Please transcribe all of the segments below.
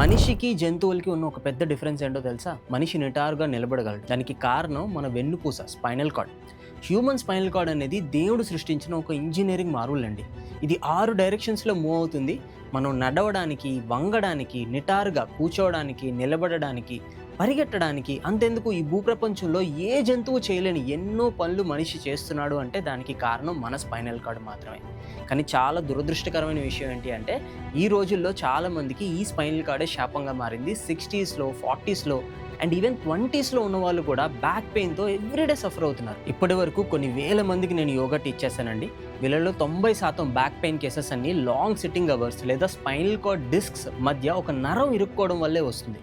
మనిషికి జంతువులకి ఉన్న ఒక పెద్ద డిఫరెన్స్ ఏంటో తెలుసా? మనిషి నిటారుగా నిలబడగలడు. దానికి కారణం మన వెన్నుపూస, spinal cord. Human spinal cord అనేది దేవుడు సృష్టించిన ఒక ఇంజనీరింగ్ మార్వెల్ అండి. ఇది 6 డైరెక్షన్స్లో మూవ్ అవుతుంది. మనం నడవడానికి, వంగడానికి, నిటారుగా కూర్చోవడానికి, నిలబడడానికి, పరిగెట్టడానికి, అంతెందుకు ఈ భూప్రపంచంలో ఏ జంతువు చేయలేని ఎన్నో పనులు మనిషి చేస్తున్నాడు అంటే దానికి కారణం మన స్పైనల్ కార్డ్ మాత్రమే. కానీ చాలా దురదృష్టకరమైన విషయం ఏంటి అంటే ఈ రోజుల్లో చాలామందికి ఈ స్పైనల్ కార్డే శాపంగా మారింది. 60స్లో, 40స్లో అండ్ ఈవెన్ 20స్లో ఉన్న వాళ్ళు కూడా బ్యాక్ పెయిన్తో ఎవ్రీడే సఫర్ అవుతున్నారు. ఇప్పటి వరకు కొన్ని వేల మందికి నేను యోగా టీచ్ చేశానండి. వీళ్ళలో 90% బ్యాక్ పెయిన్ కేసెస్ అన్ని లాంగ్ సిట్టింగ్ అవర్స్ లేదా స్పైనల్ కార్డ్ డిస్క్స్ మధ్య ఒక నరం ఇరుక్కోవడం వల్లే వస్తుంది.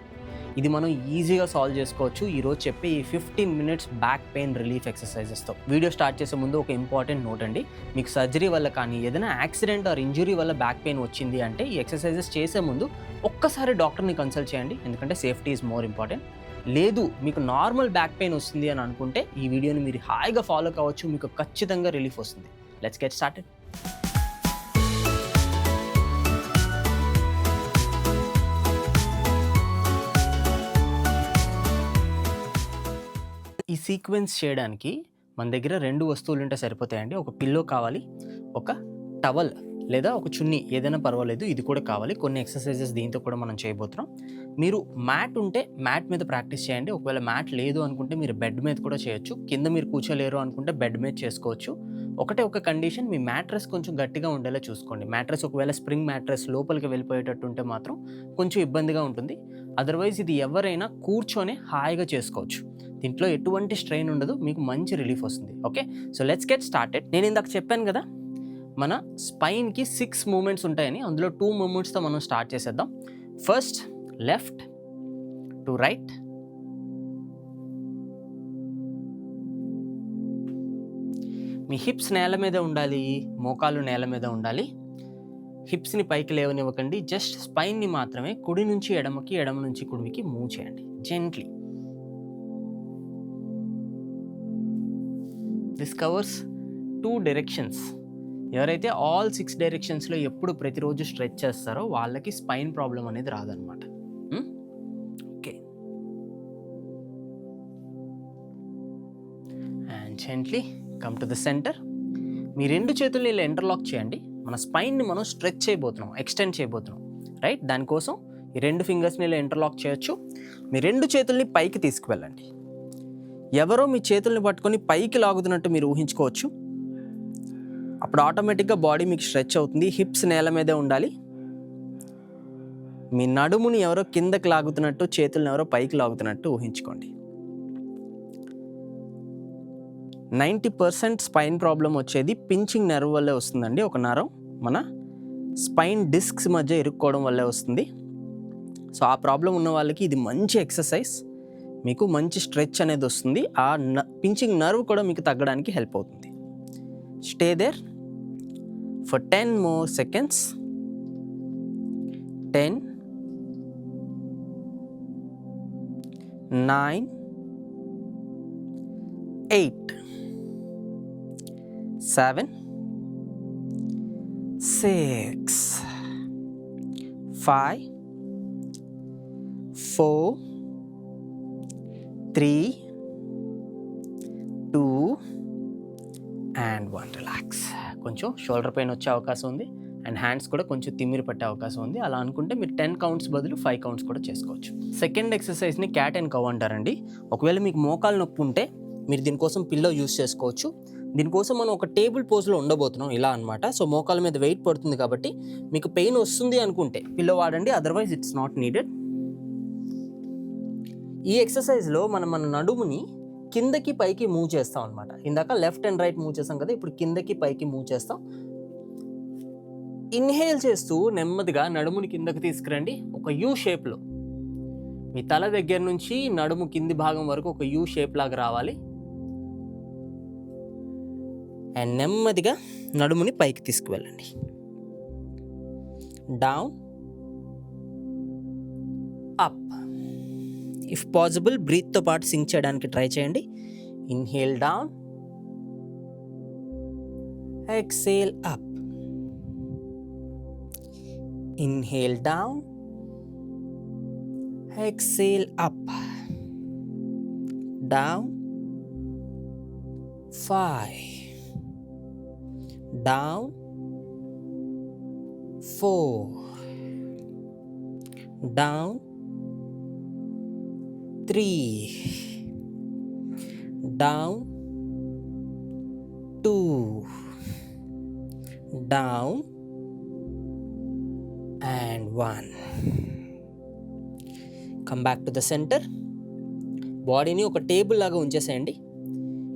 ఇది మనం ఈజీగా సాల్వ్ చేసుకోవచ్చు ఈరోజు చెప్పే ఈ 15 మినిట్స్ బ్యాక్ పెయిన్ రిలీఫ్ ఎక్సర్సైజెస్తో. వీడియో స్టార్ట్ చేసే ముందు ఒక ఇంపార్టెంట్ నోట్ అండి. మీకు సర్జరీ వల్ల కానీ ఏదైనా యాక్సిడెంట్ ఆర్ ఇంజురీ వల్ల బ్యాక్ పెయిన్ వచ్చింది అంటే ఈ ఎక్సర్సైజెస్ చేసే ముందు ఒక్కసారి డాక్టర్ని కన్సల్ట్ చేయండి, ఎందుకంటే సేఫ్టీ ఈజ్ మోర్ ఇంపార్టెంట్. లేదు మీకు నార్మల్ బ్యాక్ పెయిన్ వస్తుంది అని అనుకుంటే ఈ వీడియోని మీరు హాయిగా ఫాలో కావచ్చు, మీకు ఖచ్చితంగా రిలీఫ్ వస్తుంది. Let's get started. ఈ సీక్వెన్స్ చేయడానికి మన దగ్గర 2 వస్తువులు ఉంటే సరిపోతాయండి. ఒక పిల్లో కావాలి, ఒక టవల్ లేదా ఒక చున్నీ ఏదైనా పర్వాలేదు, ఇది కూడా కావాలి. కొన్ని ఎక్సర్సైజెస్ దీంతో కూడా మనం చేయబోతున్నాం. మీరు మ్యాట్ ఉంటే మ్యాట్ మీద ప్రాక్టీస్ చేయండి. ఒకవేళ మ్యాట్ లేదు అనుకుంటే మీరు బెడ్ మీద కూడా చేయొచ్చు. కింద మీరు కూర్చోలేరు అనుకుంటే బెడ్ మీద చేసుకోవచ్చు. ఒక కండిషన్, మీ మ్యాట్రెస్ కొంచెం గట్టిగా ఉండేలా చూసుకోండి. మ్యాట్రెస్ ఒకవేళ స్ప్రింగ్ మ్యాట్రెస్ లోపలికి వెళ్ళిపోయేటట్టు ఉంటే మాత్రం కొంచెం ఇబ్బందిగా ఉంటుంది. అదర్వైజ్ ఇది ఎవరైనా కూర్చొని హాయిగా చేసుకోవచ్చు. దీంట్లో ఎటువంటి స్ట్రెయిన్ ఉండదు, మీకు మంచి రిలీఫ్ వస్తుంది. Okay, so let's get started. నేను ఇందాక చెప్పాను కదా మన స్పైన్కి 6 మూమెంట్స్ ఉంటాయని, అందులో 2 మూమెంట్స్తో మనం స్టార్ట్ చేసేద్దాం. ఫస్ట్ లెఫ్ట్ టు రైట్, మీ హిప్స్ నేల మీద ఉండాలి, మోకాలు నేల మీద ఉండాలి. హిప్స్ని పైకి లేవనివ్వకండి, జస్ట్ స్పైన్ని మాత్రమే కుడి నుంచి ఎడమకి, ఎడమ నుంచి కుడికి మూవ్ చేయండి జెంట్లీ. This covers 2 directions. ఎవరైతే ఆల్ 6 డైరెక్షన్స్లో ఎప్పుడు ప్రతిరోజు స్ట్రెచ్ చేస్తారో వాళ్ళకి స్పైన్ ప్రాబ్లం అనేది రాదనమాట. Okay, and gently come to the centre. మీ 2 చేతుల్ని ఇలా ఇంటర్లాక్ చేయండి. మన స్పైన్ని మనం స్ట్రెచ్ చేయబోతున్నాం, ఎక్స్టెండ్ చేయబోతున్నాం, రైట్? దానికోసం ఈ 2 ఫింగర్స్ని ఇలా ఇంటర్లాక్ చేయొచ్చు. మీ 2 చేతుల్ని పైకి తీసుకువెళ్ళండి. ఎవరో మీ చేతుల్ని పట్టుకొని పైకి లాగుతున్నట్టు మీరు ఊహించుకోవచ్చు. అప్పుడు ఆటోమేటిక్గా బాడీ మీకు స్ట్రెచ్ అవుతుంది. హిప్స్ నేల మీదే ఉండాలి. మీ నడుముని ఎవరో కిందకి లాగుతున్నట్టు, చేతులను ఎవరో పైకి లాగుతున్నట్టు ఊహించుకోండి. 90% స్పైన్ ప్రాబ్లం వచ్చేది పించింగ్ నర్వ్ వల్లే వస్తుందండి. ఒక నరం మన స్పైన్ డిస్క్స్ మధ్య ఇరుక్కోవడం వల్లే వస్తుంది. సో ఆ ప్రాబ్లం ఉన్న వాళ్ళకి ఇది మంచి ఎక్సర్సైజ్. మీకు మంచి స్ట్రెచ్ అనేది వస్తుంది. ఆ పించింగ్ నర్వ్ కూడా మీకు తగ్గడానికి హెల్ప్ అవుతుంది. Stay there for 10 more seconds. 10, 9, 8, 7, 6, 5, 4, 3, 2 and 1. Relax. కొంచెం షోల్డర్ పెయిన్ వచ్చే అవకాశం ఉంది అండ్ హ్యాండ్స్ కూడా కొంచెం తిమ్మిరి పట్టే అవకాశం ఉంది. అలా అనుకుంటే మీరు 10 కౌంట్స్ బదులు 5 కౌంట్స్ కూడా చేసుకోవచ్చు. సెకండ్ ఎక్సర్సైజ్ని క్యాట్ అండ్ కౌ అంటారండి. ఒకవేళ మీకు మోకాలు నొప్పి ఉంటే మీరు దీనికోసం పిల్లో యూస్ చేసుకోవచ్చు. దీనికోసం మనం ఒక టేబుల్ పోజ్లో ఉండబోతున్నాం ఇలా అనమాట. సో మోకాల మీద వెయిట్ పడుతుంది కాబట్టి మీకు పెయిన్ వస్తుంది అనుకుంటే పిల్లో వాడండి, అదర్వైజ్ ఇట్స్ నాట్ నీడెడ్. ఈ ఎక్సర్సైజ్లో మనం మన నడుముని కిందకి పైకి మూవ్ చేస్తాం అనమాట. ఇందాక లెఫ్ట్ అండ్ రైట్ మూవ్ చేస్తాం కదా, ఇప్పుడు కిందకి పైకి మూవ్ చేస్తాం. ఇన్హేల్ చేస్తూ నెమ్మదిగా నడుముని కిందకి తీసుకురండి ఒక యూ షేప్లో. మీ తల దగ్గర నుంచి నడుము కింది భాగం వరకు ఒక యూ షేప్ లాగా రావాలి. అండ్ నెమ్మదిగా నడుముని పైకి తీసుకువెళ్ళండి. Down, up. ఇఫ్ పాసిబుల్ బ్రీత్తో పాటు సింక్ చేయడానికి ట్రై చేయండి. Inhale down, exhale up. Inhale down, Exhale up, down, 5, down, 4, down, 3, down, 2, down, and 1. Come back to the center. బాడీని ఒక టేబుల్ లాగా ఉంచేసేయండి.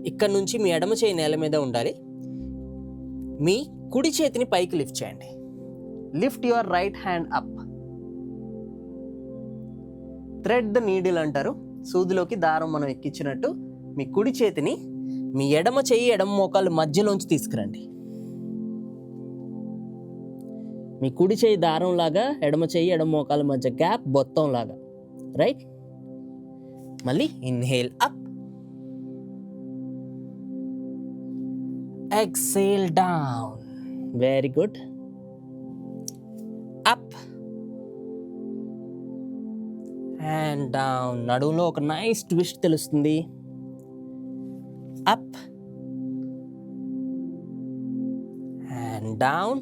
ఇక్కడ నుంచి మీ ఎడమ చేయి నేల మీద ఉండాలి. మీ కుడి చేతిని పైకి లిఫ్ట్ చేయండి. Lift your right hand up. Thread the needle అంటారు. సూదిలోకి దారం మనం ఎక్కించినట్టు మీ కుడి చేతిని మీ ఎడమ చెయ్యి ఎడమ మోకాలు మధ్యలోంచి తీసుకురండి. మీ కుడి చెయ్యి దారం లాగా, ఎడమ చెయ్యి ఎడమ మోకాల మధ్య గ్యాప్ బొత్తం లాగా. రైట్? మళ్ళీ inhale up, exhale down. Very good. Up and down. నడుములో ఒక నైస్ ట్విస్ట్ తెలుస్తుంది. Up and down,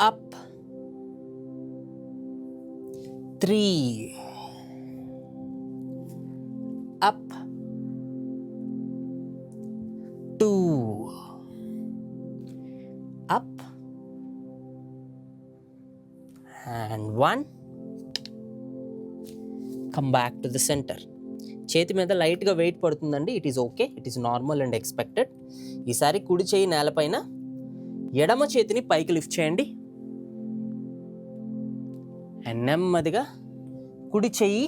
up, 3, up, 2, up and 1. Come back to the center. చేతి మీద లైట్గా వెయిట్ పడుతుందండి. It is okay, it is normal and expected. ఈసారి కుడి చేయి నేలపైన, ఎడమ చేతిని పైకి లిఫ్ట్ చేయండి. అండ్ నెమ్మదిగా కుడి చెయ్యి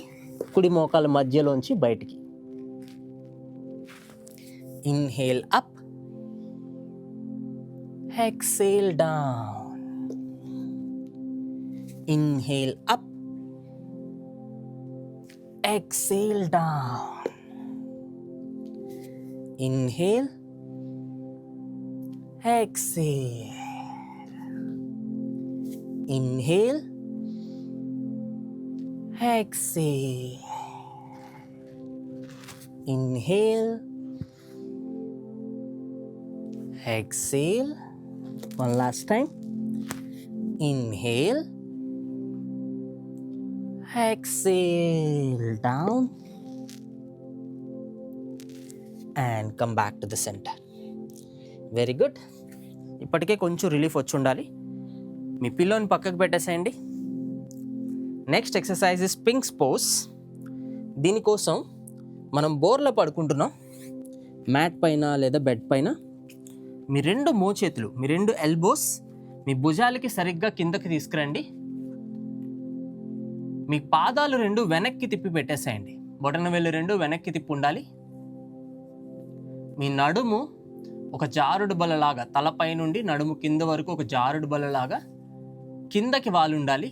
కుడి మోకాల మధ్యలోంచి బయటికి. Inhale up, exhale down. Inhale up, exhale down. Inhale, exhale. Inhale, exhale. Inhale, exhale. One last time. Inhale, exhale down and come back to the center. Very good. ఇప్పటికే కొంచెం రిలీఫ్ వచ్చి ఉండాలి. మీ పిల్లోని పక్కకు పెట్టేసేయండి. Next exercise is Sphinx pose. దీనికోసం మనం బోర్లో పడుకుంటున్నాం, మ్యాట్ పైన లేదా బెడ్ పైన. మీ రెండు మోచేతులు, మీ రెండు ఎల్బోస్ మీ భుజాలకి సరిగ్గా కిందకి తీసుకురండి. మీ పాదాలు రెండు వెనక్కి తిప్పి పెట్టేసేయండి. బొటన వేలు రెండు వెనక్కి తిప్పి ఉండాలి. మీ నడుము ఒక జారుడు బల్లలాగా, తలపై నుండి నడుము కింద వరకు ఒక జారుడు బల్లలాగా కిందకి వాలి ఉండాలి.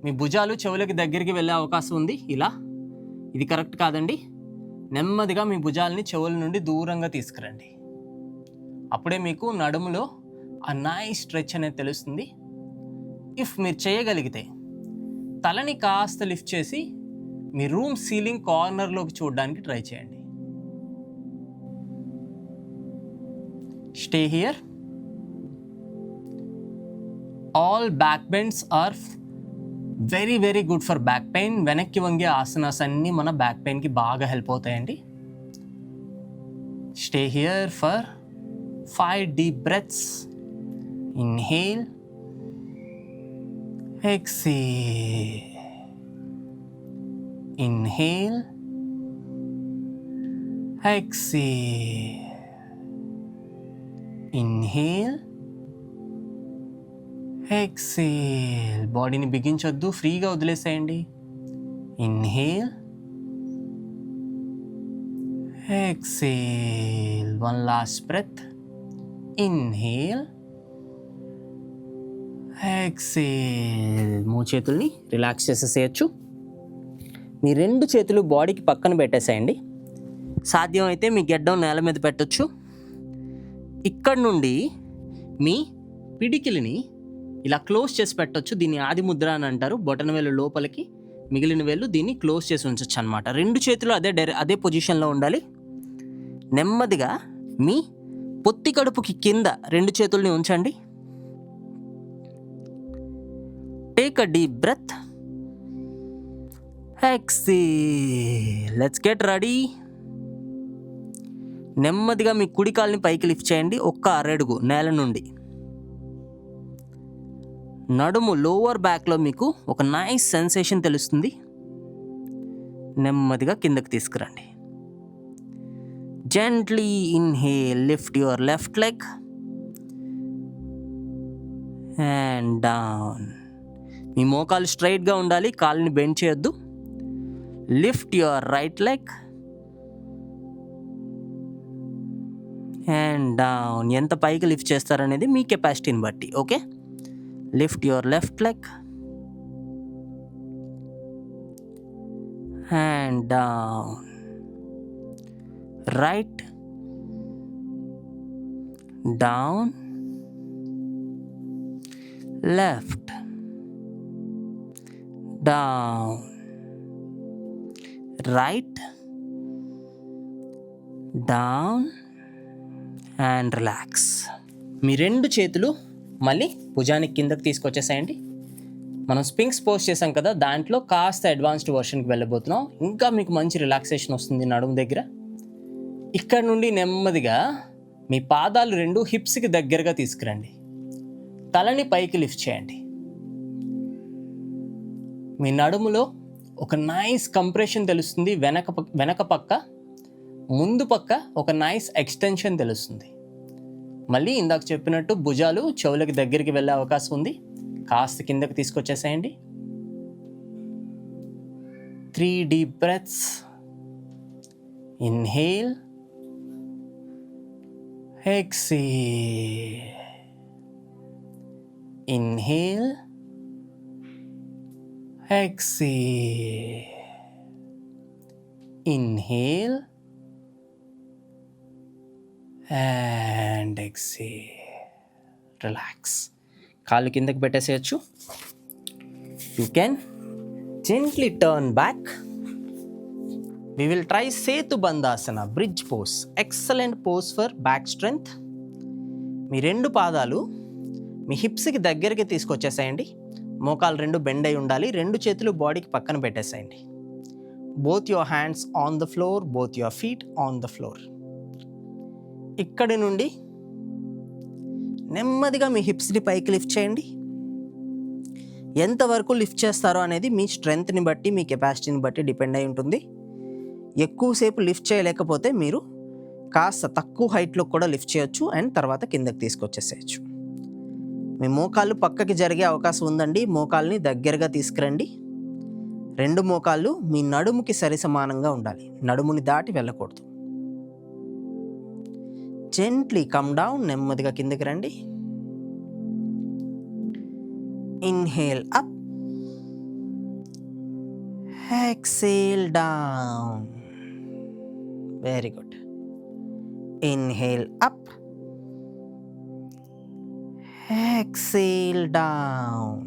మీ భుజాలు చెవులకి దగ్గరికి వెళ్ళే అవకాశం ఉంది. ఇలా, ఇది కరెక్ట్ కాదండి. నెమ్మదిగా మీ భుజాలని చెవుల నుండి దూరంగా తీసుకురండి. అప్పుడే మీకు నడుములో ఆ నైస్ స్ట్రెచ్ అనేది తెలుస్తుంది. ఇఫ్ మీరు చేయగలిగితే తలని కాస్త లిఫ్ట్ చేసి మీ రూమ్ సీలింగ్ కార్నర్లోకి చూడడానికి ట్రై చేయండి. Stay here. All back bends are very very good for back pain. వెనక్కి వంగే ఆసనాస్ అన్నీ మన బ్యాక్ పెయిన్కి బాగా హెల్ప్ అవుతాయండి. Stay here for 5 deep breaths. Inhale, exhale. Inhale, exhale. Inhale, exhale. బాడీని బిగించొద్దు, ఫ్రీగా వదిలేసేయండి. Inhale, exhale. One last breath. Inhale, exhale. మూడు చేతుల్ని రిలాక్స్ చేసేసేయచ్చు. మీ రెండు చేతులు బాడీకి పక్కన పెట్టేసేయండి. సాధ్యం అయితే మీ గెడ్డం నేల మీద పెట్టచ్చు. ఇక్కడ నుండి మీ పిడికిలిని ఇలా క్లోజ్ చేసి పెట్టొచ్చు. దీన్ని ఆది ముద్ర అని అంటారు. బొటన వేలు లోపలికి, మిగిలిన వేళ్ళు దీన్ని క్లోజ్ చేసి ఉంచొచ్చు అనమాట. 2 చేతులు అదే పొజిషన్లో ఉండాలి. నెమ్మదిగా మీ పొత్తి కడుపుకి కింద 2 చేతుల్ని ఉంచండి. Take a deep breath. Exhale. Let's get ready. నెమ్మదిగా మీ కుడి కాల్ని పైకి లిఫ్ట్ చేయండి. ఒక్క అరడుగు నేల నుండి. నడుము లోవర్ బ్యాక్లో మీకు ఒక నైస్ సెన్సేషన్ తెలుస్తుంది. నెమ్మదిగా కిందకి తీసుకురండి. Gently inhale, lift your left leg and down. మీ మోకాలు స్ట్రైట్గా ఉండాలి, కాళ్ళని బెండ్ చేయొద్దు. Lift your right leg and down. ఎంత పైకి లిఫ్ట్ చేస్తారనేది మీ కెపాసిటీని బట్టి. Okay, lift your left leg and down. Right, down, left, down, right, down and relax. మీ 2 చేతులు మళ్ళీ భుజానికి కిందకి తీసుకొచ్చేసేయండి. మనం స్పింక్స్ పోజ్ చేసాం కదా, దాంట్లో కాస్త అడ్వాన్స్డ్ వర్షన్కి వెళ్ళబోతున్నాం. ఇంకా మీకు మంచి రిలాక్సేషన్ వస్తుంది నడుము దగ్గర. ఇక్కడ నుండి నెమ్మదిగా మీ పాదాలు 2 హిప్స్కి దగ్గరగా తీసుకురండి. తలని పైకి లిఫ్ట్ చేయండి. మీ నడుములో ఒక నైస్ కంప్రెషన్ తెలుస్తుంది. వెనక పక్క, ముందు పక్క ఒక నైస్ ఎక్స్టెన్షన్ తెలుస్తుంది. మళ్ళీ ఇందాక చెప్పినట్టు భుజాలు చెవులకి దగ్గరికి వెళ్ళే అవకాశం ఉంది. కాస్త కిందకి తీసుకొచ్చేసేయండి. 3 deep breaths. Inhale, exhale. Inhale, exhale. Inhale and exhale. Relax. కాళ్ళు కిందకి పెట్టేసేయచ్చు. You can gently turn back. We will try Setu Bandhasana, bridge pose. Excellent pose for back strength. మీ 2 పాదాలు మీ హిప్స్కి దగ్గరికి తీసుకొచ్చేసేయండి. మోకాలు 2 బెండ్ అయి ఉండాలి. 2 చేతులు బాడీకి పక్కన పెట్టేసేయండి. Both your hands on the floor, both your feet on the floor. ఇక్కడి నుండి నెమ్మదిగా మీ హిప్స్ని పైకి లిఫ్ట్ చేయండి. ఎంతవరకు లిఫ్ట్ చేస్తారో అనేది మీ స్ట్రెంగ్త్ని బట్టి, మీ కెపాసిటీని బట్టి డిపెండ్ అయి ఉంటుంది. ఎక్కువసేపు లిఫ్ట్ చేయలేకపోతే మీరు కాస్త తక్కువ హైట్లో కూడా లిఫ్ట్ చేయొచ్చు అండ్ తర్వాత కిందకి తీసుకొచ్చేసేయచ్చు. మీ మోకాళ్ళు పక్కకి జరిగే అవకాశం ఉందండి. మోకాల్ని దగ్గరగా తీసుకురండి. 2 మోకాళ్ళు మీ నడుముకి సరి సమానంగా ఉండాలి. నడుముని దాటి వెళ్ళకూడదు. Gently come down. నెమ్మదిగా కిందకి రండి. Inhale up, exhale down. Very good. Inhale up, exhale down.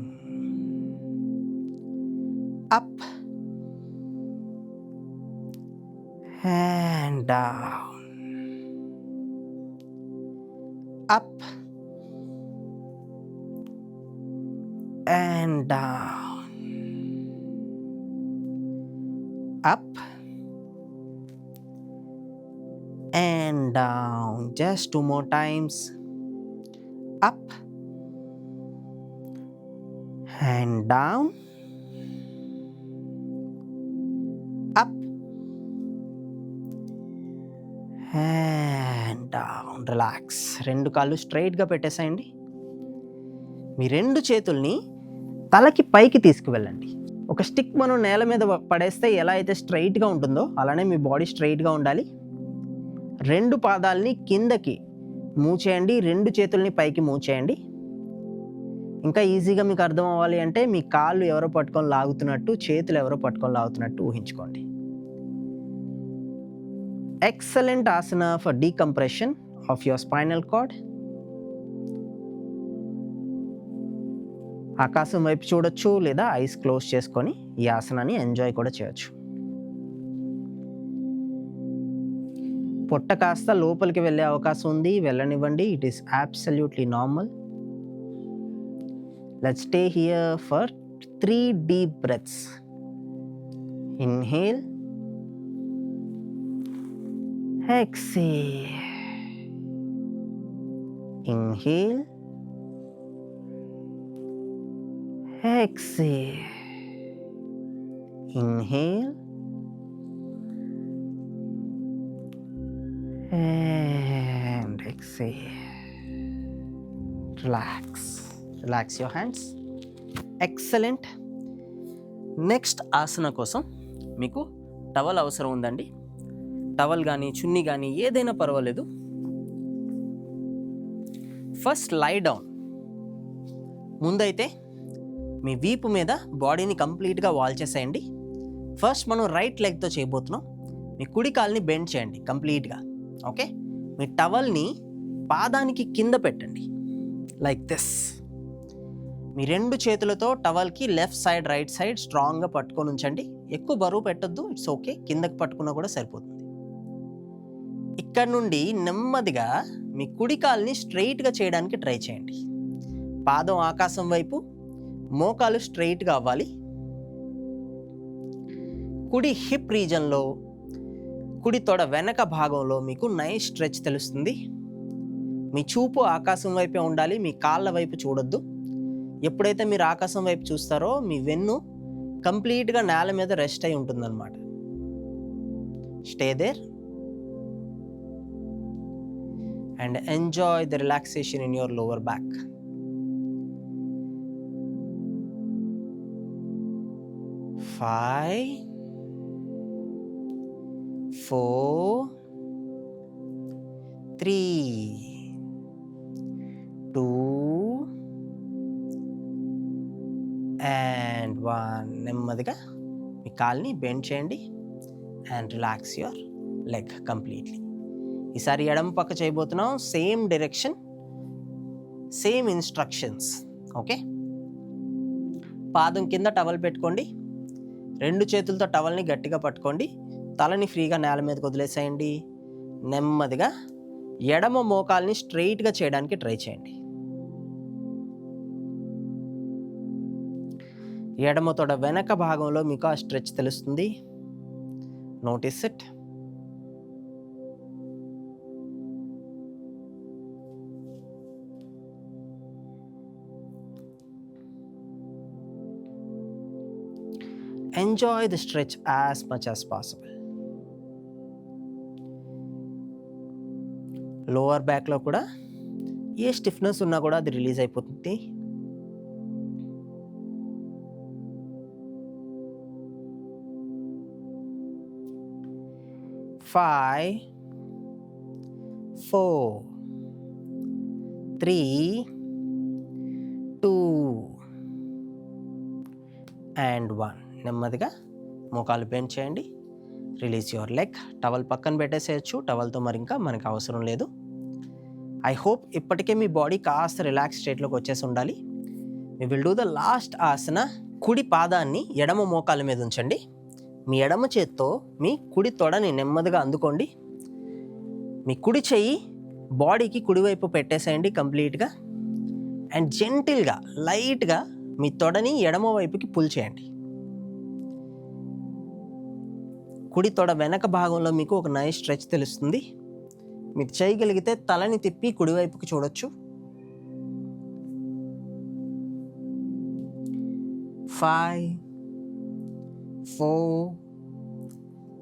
Up and down. Up and down. Up and down. Just 2 more times. Up and down. Up and down. Relax. 2 కాళ్ళు స్ట్రైట్గా పెట్టేసేయండి. మీ 2 చేతుల్ని తలకి పైకి తీసుకువెళ్ళండి. ఒక స్టిక్ మనం నేల మీద పడేస్తే ఎలా అయితే స్ట్రైట్గా ఉంటుందో అలానే మీ బాడీ స్ట్రైట్గా ఉండాలి. 2 పాదాలని కిందకి మూవ్ చేయండి. 2 చేతుల్ని పైకి మూవ్ చేయండి. ఇంకా ఈజీగా మీకు అర్థం అవ్వాలి అంటే మీ కాళ్ళు ఎవరో పట్టుకొని లాగుతున్నట్టు, చేతులు ఎవరో పట్టుకొని లాగుతున్నట్టు ఊహించుకోండి. Excellent asana for decompression of your spinal cord. ఆకాశం వైపు చూడొచ్చు లేదా ఐస్ క్లోజ్ చేసుకొని ఈ ఆసనాన్ని ఎంజాయ్ కూడా చేయొచ్చు. పొట్ట కాస్త లోపలికి వెళ్ళే అవకాశం ఉంది, వెళ్ళనివ్వండి. It is absolutely normal. Let's stay here for 3 deep breaths. Inhale, exhale. Inhale, exhale. Inhale and exhale. Relax your hands. Excellent. Next asana కోసం మీకు టవల్ అవసరం ఉందండి. టవల్ కానీ చున్నీ కానీ ఏదైనా పర్వాలేదు. First lie down. ముందైతే మీ వీపు మీద బాడీని కంప్లీట్గా వాల్ చేసేయండి. ఫస్ట్ మనం రైట్ లెగ్తో చేయబోతున్నాం. మీ కుడి కాల్ని బెండ్ చేయండి కంప్లీట్గా. ఓకే, మీ టవల్ని పాదానికి కింద పెట్టండి లైక్ దిస్. మీ 2 చేతులతో టవల్కి లెఫ్ట్ సైడ్ రైట్ సైడ్ స్ట్రాంగ్గా పట్టుకొని ఉంచండి. ఎక్కువ బరువు పెట్టొద్దు, ఇట్స్ ఓకే. కిందకి పట్టుకున్నా కూడా సరిపోతుంది. ఇక్కడ నుండి నెమ్మదిగా మీ కుడి కాల్ని స్ట్రైట్గా చేయడానికి ట్రై చేయండి. పాదం ఆకాశం వైపు, మోకాలు స్ట్రైట్గా అవ్వాలి. కుడి హిప్ రీజన్లో, కుడి తొడ వెనక భాగంలో మీకు నైస్ స్ట్రెచ్ తెలుస్తుంది. మీ చూపు ఆకాశం వైపే ఉండాలి, మీ కాళ్ళ వైపు చూడొద్దు. ఎప్పుడైతే మీరు ఆకాశం వైపు చూస్తారో మీ వెన్ను కంప్లీట్గా నేల మీద రెస్ట్ అయి ఉంటుందన్నమాట. Stay there and enjoy the relaxation in your lower back. Five, 4, 3, 2 and 1. నెమ్మదిగా మీ కాల్ని బెండ్ చేయండి and relax your leg completely. ఈసారి ఎడమ పక్క చేయబోతున్నాం. Same direction, same instructions. Okay, పాదం కింద టవల్ పెట్టుకోండి. 2 చేతులతో టవల్ని గట్టిగా పట్టుకోండి. తలని ఫ్రీగా నేల మీదకి వదిలేసేయండి. నెమ్మదిగా ఎడమ మోకాల్ని స్ట్రైట్గా చేయడానికి ట్రై చేయండి. ఎడమ తొడ వెనక భాగంలో మీకు ఆ స్ట్రెచ్ తెలుస్తుంది. Notice it. Enjoy the stretch as much as possible. Lower బ్యాక్లో కూడా ఏ స్టిఫ్నెస్ ఉన్నా కూడా అది రిలీజ్ అయిపోతుంది. Five, 4, 3, 2 and 1. నెమ్మదిగా మోకాలు బెండ్ చేయండి. Release your leg. టవల్ పక్కన పెట్టేసేయచ్చు. టవల్తో మరి ఇంకా మనకు అవసరం లేదు. ఐ హోప్ ఇప్పటికే మీ బాడీ కాస్త రిలాక్స్ స్టేట్లోకి వచ్చేసి ఉండాలి. We will do the last asana. కుడి పాదాన్ని ఎడమ మోకాల మీద ఉంచండి. మీ ఎడమ చేత్తో మీ కుడి తొడని నెమ్మదిగా అందుకోండి. మీ కుడి చెయ్యి బాడీకి కుడివైపు పెట్టేసేయండి కంప్లీట్గా. అండ్ జెంటిల్గా లైట్గా మీ తొడని ఎడమ వైపుకి పుల్ చేయండి. కుడి తొడ వెనక భాగంలో మీకు ఒక నైస్ స్ట్రెచ్ తెలుస్తుంది. మీరు చేయగలిగితే తలని తిప్పి కుడివైపుకి చూడొచ్చు. 5, 4,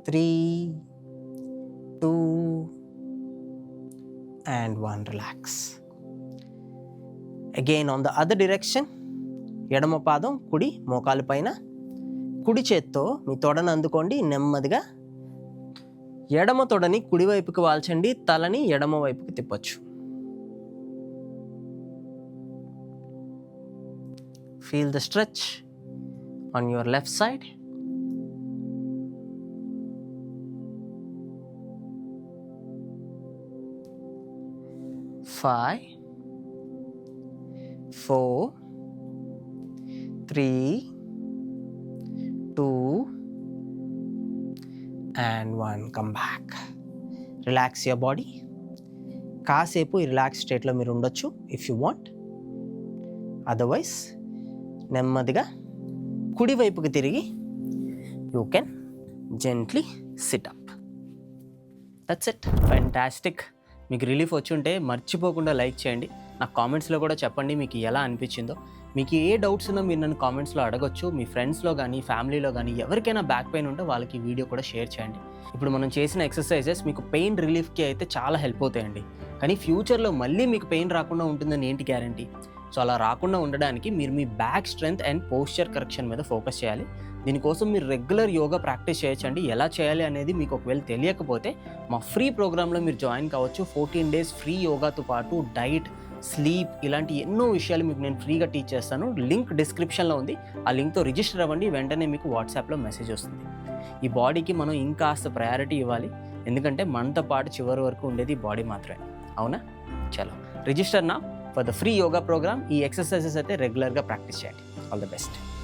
3, 2 and 1. Relax. Again on the other direction. ఎడమ పాదం కుడి మోకాలు పైన. కుడి చేత్తో మీ తొడను అందుకోండి. నెమ్మదిగా ఎడమ తొడని కుడివైపుకి వాల్చండి. తలని ఎడమ వైపుకి తిప్పొచ్చు. Feel the stretch on your left side. Five, 4, 3, 2 and 1. Come back. Relax your body. కాసేపు ఈ రిలాక్స్ స్టేట్లో మీరు ఉండొచ్చు ఇఫ్ యూ వాంట్. అదర్వైజ్ నెమ్మదిగా కుడివైపుకి తిరిగి you can gently SIT up. That's it. Fantastic. మీకు రిలీఫ్ వచ్చి ఉంటే మర్చిపోకుండా లైక్ చేయండి. నాకు కామెంట్స్లో కూడా చెప్పండి మీకు ఎలా అనిపించిందో. మీకు ఏ డౌట్స్ ఉన్నా మీరు నన్ను కామెంట్స్లో అడగొచ్చు. మీ ఫ్రెండ్స్లో కానీ ఫ్యామిలీలో కానీ ఎవరికైనా బ్యాక్ పెయిన్ ఉంటే వాళ్ళకి ఈ వీడియో కూడా షేర్ చేయండి. ఇప్పుడు మనం చేసిన ఎక్సర్సైజెస్ మీకు పెయిన్ రిలీఫ్కి అయితే చాలా హెల్ప్ అవుతాయండి. కానీ ఫ్యూచర్లో మళ్ళీ మీకు పెయిన్ రాకుండా ఉంటుందని ఏంటి గ్యారంటీ? సో అలా రాకుండా ఉండడానికి మీరు మీ back strength and posture correction మీద ఫోకస్ చేయాలి. దీనికోసం మీరు రెగ్యులర్ యోగా ప్రాక్టీస్ చేయొచ్చండి. ఎలా చేయాలి అనేది మీకు ఒకవేళ తెలియకపోతే మా ఫ్రీ ప్రోగ్రాంలో మీరు జాయిన్ కావచ్చు. 14 days ఫ్రీ యోగాతో పాటు డైట్, స్లీప్ ఇలాంటి ఎన్నో విషయాలు మీకు నేను ఫ్రీగా టీచ్ చేస్తాను. లింక్ డిస్క్రిప్షన్లో ఉంది. ఆ లింక్తో రిజిస్టర్ అవ్వండి. వెంటనే మీకు వాట్సాప్లో మెసేజ్ వస్తుంది. ఈ బాడీకి మనం ఇంకాస్త ప్రయారిటీ ఇవ్వాలి. ఎందుకంటే మనతో పాటు చివరి వరకు ఉండేది బాడీ మాత్రమే. అవునా? చలో రిజిస్టర్ నా for the free yoga program. ఈ ఎక్సర్సైజెస్ అయితే రెగ్యులర్గా ప్రాక్టీస్ చేయండి. All the best.